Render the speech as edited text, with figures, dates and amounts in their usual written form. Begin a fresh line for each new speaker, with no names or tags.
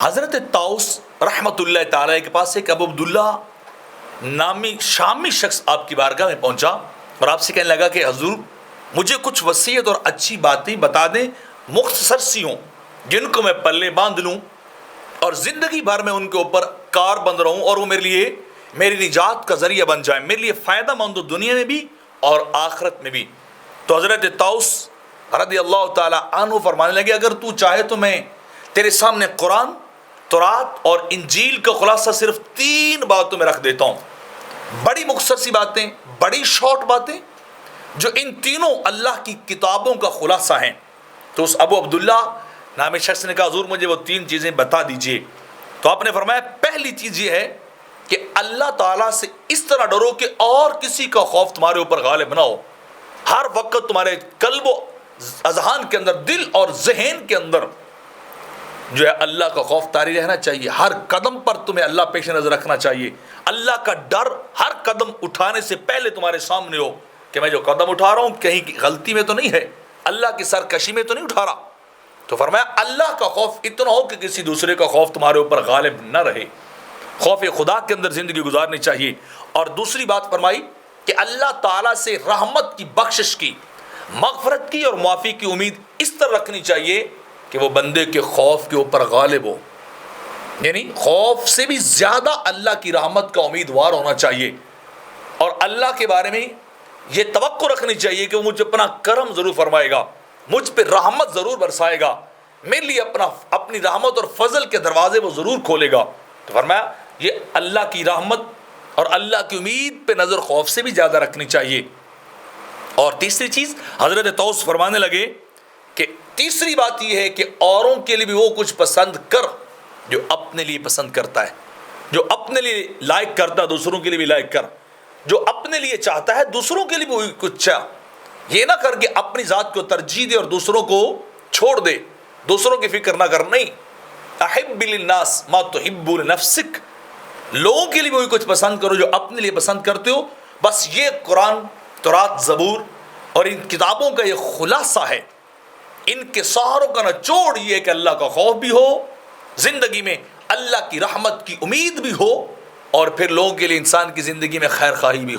حضرت طاؤس رحمۃ اللہ تعالی کے پاس ایک ابو عبداللہ نامی شامی شخص آپ کی بارگاہ میں پہنچا اور آپ سے کہنے لگا کہ حضور مجھے کچھ وصیت اور اچھی باتیں بتا دیں، مختصر سی ہوں، جن کو میں پلے باندھ لوں اور زندگی بھر میں ان کے اوپر کار بند رہوں اور وہ میرے لیے میری نجات کا ذریعہ بن جائے، میرے لیے فائدہ مند ہو دنیا میں بھی اور آخرت میں بھی۔ تو حضرت طاؤس رضی اللہ تعالیٰ عنہ فرمانے لگے اگر تو چاہے تو میں تیرے سامنے قرآن، تورات اور انجیل کا خلاصہ صرف 3 باتوں میں رکھ دیتا ہوں، بڑی مختصر سی باتیں، بڑی شارٹ باتیں جو ان تینوں اللہ کی کتابوں کا خلاصہ ہیں۔ تو اس ابو عبداللہ نامی شخص نے کہا حضور مجھے وہ 3 چیزیں بتا دیجئے۔ تو آپ نے فرمایا پہلی چیز یہ ہے کہ اللہ تعالیٰ سے اس طرح ڈرو کہ اور کسی کا خوف تمہارے اوپر غالب نہ ہو، ہر وقت تمہارے قلب و اذہان کے اندر، دل اور ذہن کے اندر جو ہے اللہ کا خوف طاری رہنا چاہیے، ہر قدم پر تمہیں اللہ پیش نظر رکھنا چاہیے، اللہ کا ڈر ہر قدم اٹھانے سے پہلے تمہارے سامنے ہو کہ میں جو قدم اٹھا رہا ہوں کہیں غلطی میں تو نہیں ہے، اللہ کی سرکشی میں تو نہیں اٹھا رہا۔ تو فرمایا اللہ کا خوف اتنا ہو کہ کسی دوسرے کا خوف تمہارے اوپر غالب نہ رہے، خوف خدا کے اندر زندگی گزارنی چاہیے۔ اور دوسری بات فرمائی کہ اللہ تعالیٰ سے رحمت کی، بخشش کی، مغفرت کی اور معافی کی امید اس طرح رکھنی چاہیے کہ وہ بندے کے خوف کے اوپر غالب ہو، یعنی خوف سے بھی زیادہ اللہ کی رحمت کا امیدوار ہونا چاہیے، اور اللہ کے بارے میں یہ توقع رکھنی چاہیے کہ وہ مجھے اپنا کرم ضرور فرمائے گا، مجھ پہ رحمت ضرور برسائے گا، میرے لیے اپنی رحمت اور فضل کے دروازے وہ ضرور کھولے گا۔ تو فرمایا یہ اللہ کی رحمت اور اللہ کی امید پہ نظر خوف سے بھی زیادہ رکھنی چاہیے۔ اور تیسری چیز حضرت طاؤس فرمانے لگے کہ تیسری بات یہ ہے کہ اوروں کے لیے بھی وہ کچھ پسند کر جو اپنے لیے پسند کرتا ہے، جو اپنے لیے لائق کرتا ہے دوسروں کے لیے بھی لائق کر، جو اپنے لیے چاہتا ہے دوسروں کے لیے بھی وہی کچھ چاہ، یہ نہ کر کے اپنی ذات کو ترجیح دے اور دوسروں کو چھوڑ دے، دوسروں کی فکر نہ کر، نہیں، احب للناس ما تحب لنفسک، لوگوں کے لیے بھی وہی کچھ پسند کرو جو اپنے لیے پسند کرتے ہو۔ بس یہ قرآن، تورات، زبور اور ان کتابوں کا یہ خلاصہ ہے، ان کے سہاروں کا نچوڑ یہ ہے کہ اللہ کا خوف بھی ہو زندگی میں، اللہ کی رحمت کی امید بھی ہو، اور پھر لوگوں کے لیے انسان کی زندگی میں خیر خواہی بھی ہو۔